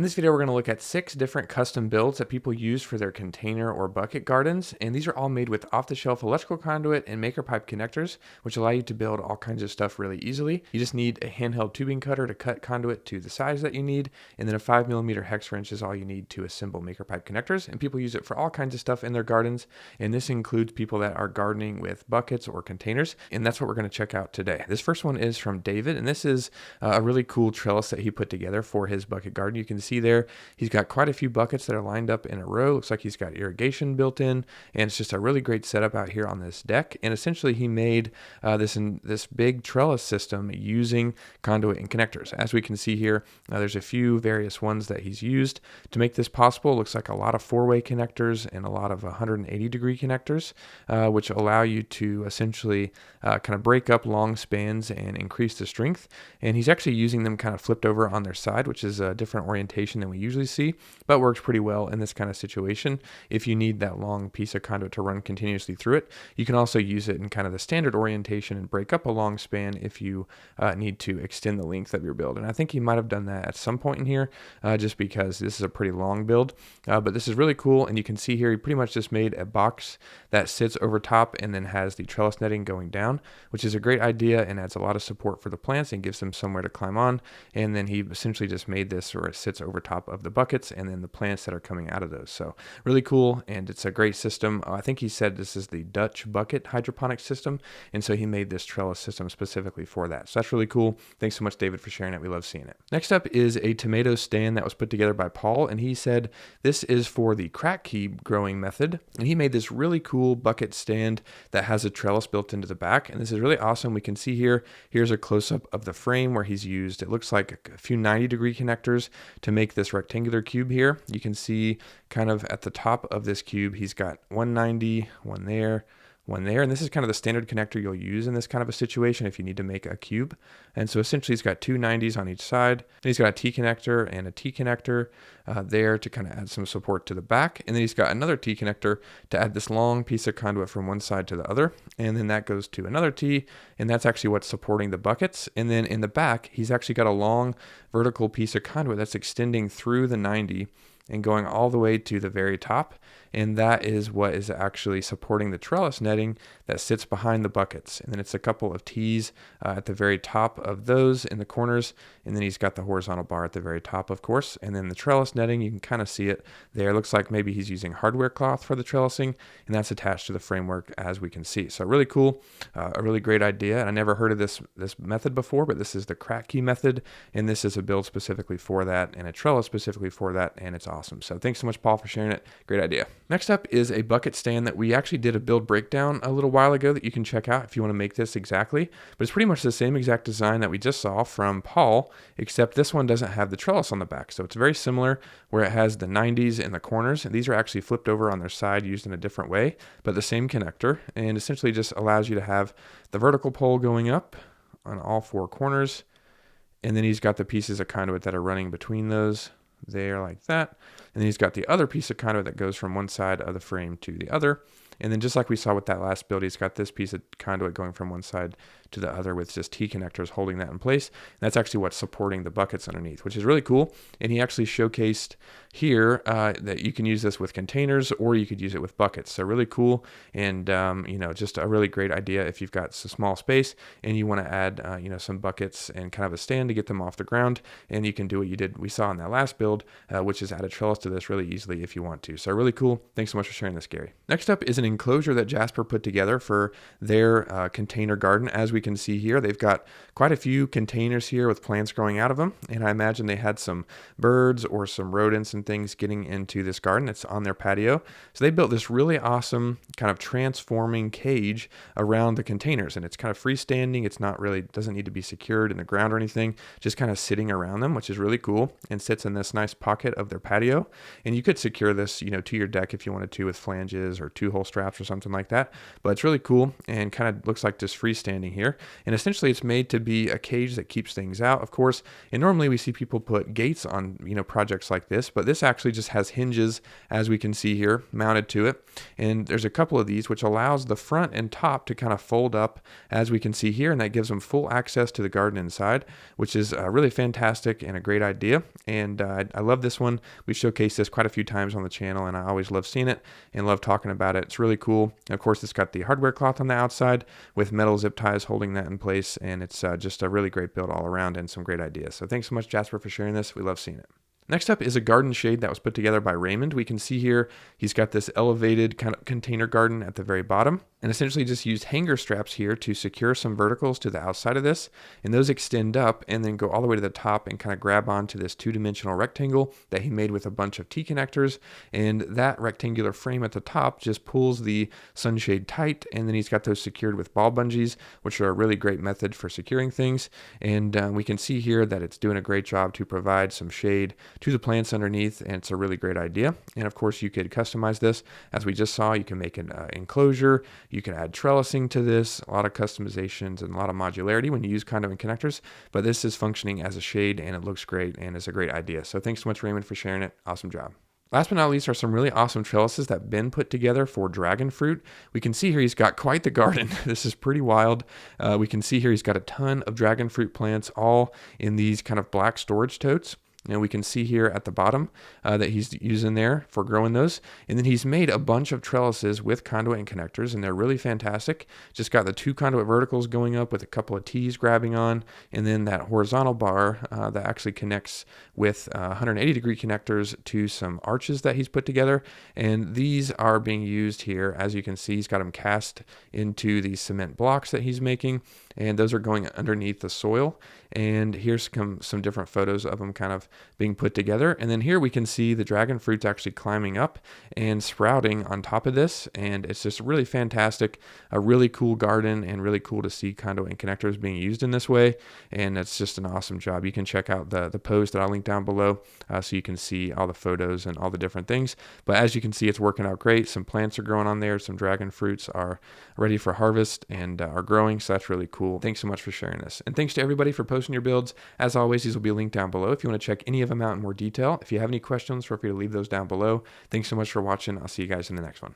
In this video, we're going to look at 6 different custom builds that people use for their container or bucket gardens, and these are all made with off-the-shelf electrical conduit and maker pipe connectors, which allow you to build all kinds of stuff really easily. You just need a handheld tubing cutter to cut conduit to the size that you need, and then a 5mm hex wrench is all you need to assemble maker pipe connectors, and people use it for all kinds of stuff in their gardens, and this includes people that are gardening with buckets or containers, and that's what we're going to check out today. This first one is from David, and this is a really cool trellis that he put together for his bucket garden. You can see there he's got quite a few buckets that are lined up in a row. Looks like he's got irrigation built in, and it's just a really great setup out here on this deck. And essentially he made this big trellis system using conduit and connectors. As we can see here, there's a few various ones that he's used to make this possible. It looks like a lot of 4-way connectors and a lot of 180-degree connectors, which allow you to essentially kind of break up long spans and increase the strength. And he's actually using them kind of flipped over on their side, which is a different orientation than we usually see, but works pretty well in this kind of situation. If you need that long piece of conduit to run continuously through it, you can also use it in kind of the standard orientation and break up a long span if you need to extend the length of your build. And I think he might have done that at some point in here, just because this is a pretty long build, but this is really cool. And you can see here, he pretty much just made a box that sits over top and then has the trellis netting going down, which is a great idea and adds a lot of support for the plants and gives them somewhere to climb on. And then he essentially just made this where it sits over top of the buckets and then the plants that are coming out of those. So really cool, and it's a great system. I think he said this is the Dutch bucket hydroponic system, and so he made this trellis system specifically for that. So that's really cool. Thanks so much, David, for sharing it. We love seeing it. Next up is a tomato stand that was put together by Paul, and he said this is for the crack key growing method, and he made this really cool bucket stand that has a trellis built into the back, and this is really awesome. We can see here's a close-up of the frame where he's used, it looks like a few 90-degree connectors to make this rectangular cube here. You can see kind of at the top of this cube, he's got 190, one there, and this is kind of the standard connector you'll use in this kind of a situation if you need to make a cube. And so essentially he's got two 90s on each side, and he's got a T connector and a T connector there to kind of add some support to the back, and then he's got another T connector to add this long piece of conduit from one side to the other, and then that goes to another T, and that's actually what's supporting the buckets. And then in the back, he's actually got a long vertical piece of conduit that's extending through the 90 and going all the way to the very top, and that is what is actually supporting the trellis netting that sits behind the buckets. And then it's a couple of T's at the very top of those in the corners, and then he's got the horizontal bar at the very top, of course. And then the trellis netting, you can kind of see it there. Looks like maybe he's using hardware cloth for the trellising, and that's attached to the framework, as we can see. So really cool, a really great idea. And I never heard of this method before, but this is the crack key method, and this is a build specifically for that and a trellis specifically for that, and it's awesome. So thanks so much, Paul, for sharing it. Great idea. Next up is a bucket stand that we actually did a build breakdown a little while ago that you can check out if you want to make this exactly. But it's pretty much the same exact design that we just saw from Paul, except this one doesn't have the trellis on the back. So it's very similar where it has the 90s in the corners. And these are actually flipped over on their side used in a different way, but the same connector, and essentially just allows you to have the vertical pole going up on all 4 corners. And then he's got the pieces of conduit that are running between those there like that. And then he's got the other piece of conduit that goes from one side of the frame to the other. And then just like we saw with that last build, he's got this piece of conduit going from one side to the other with just T connectors holding that in place. And that's actually what's supporting the buckets underneath, which is really cool. And he actually showcased here that you can use this with containers or you could use it with buckets. So really cool, and just a really great idea if you've got a small space and you want to add some buckets and kind of a stand to get them off the ground. And you can do what we saw in that last build, which is add a trellis to this really easily if you want to. So really cool. Thanks so much for sharing this, Gary. Next up is an enclosure that Jasper put together for their container garden. As we can see here, they've got quite a few containers here with plants growing out of them, and I imagine they had some birds or some rodents and things getting into this garden. It's on their patio, so they built this really awesome kind of transforming cage around the containers, and it's kind of freestanding. It's not really, doesn't need to be secured in the ground or anything, just kind of sitting around them, which is really cool, and sits in this nice pocket of their patio. And you could secure this to your deck if you wanted to with flanges or 2-hole straps or something like that, but it's really cool and kind of looks like just freestanding here. container. And essentially it's made to be a cage that keeps things out, of course. And normally we see people put gates on, projects like this, but this actually just has hinges, as we can see here, mounted to it. And there's a couple of these, which allows the front and top to kind of fold up, as we can see here. And that gives them full access to the garden inside, which is really fantastic and a great idea. And I love this one. We've showcased this quite a few times on the channel, and I always love seeing it and love talking about it. It's really cool. And of course, it's got the hardware cloth on the outside with metal zip ties holding that in place. And it's just a really great build all around and some great ideas. So thanks so much, Jasper, for sharing this. We love seeing it. Next up is a garden shade that was put together by Raymond. We can see here he's got this elevated kind of container garden at the very bottom, and essentially just used hanger straps here to secure some verticals to the outside of this, and those extend up and then go all the way to the top and kind of grab onto this two-dimensional rectangle that he made with a bunch of T-connectors, and that rectangular frame at the top just pulls the sunshade tight, and then he's got those secured with ball bungees, which are a really great method for securing things. And we can see here that it's doing a great job to provide some shade to the plants underneath, and it's a really great idea. And of course, you could customize this. As we just saw, you can make an enclosure, you can add trellising to this, a lot of customizations and a lot of modularity when you use conduit connectors, but this is functioning as a shade and it looks great and is a great idea. So thanks so much, Raymond, for sharing it. Awesome job. Last but not least are some really awesome trellises that Ben put together for dragon fruit. We can see here he's got quite the garden. This is pretty wild. We can see here he's got a ton of dragon fruit plants all in these kind of black storage totes. And we can see here at the bottom that he's using there for growing those. And then he's made a bunch of trellises with conduit and connectors, and they're really fantastic. Just got the two conduit verticals going up with a couple of T's grabbing on, and then that horizontal bar that actually connects with 180-degree connectors to some arches that he's put together. And these are being used here. As you can see, he's got them cast into these cement blocks that he's making, and those are going underneath the soil. And here's some different photos of them kind of being put together. And then here we can see the dragon fruits actually climbing up and sprouting on top of this. And it's just really fantastic, a really cool garden, and really cool to see conduit and connectors being used in this way. And it's just an awesome job. You can check out the post that I'll link down below so you can see all the photos and all the different things. But as you can see, it's working out great. Some plants are growing on there. Some dragon fruits are ready for harvest and are growing. So that's really cool. Thanks so much for sharing this. And thanks to everybody for posting your builds. As always, these will be linked down below if you want to check any of them out in more detail. If you have any questions, feel free to leave those down below. Thanks so much for watching. I'll see you guys in the next one.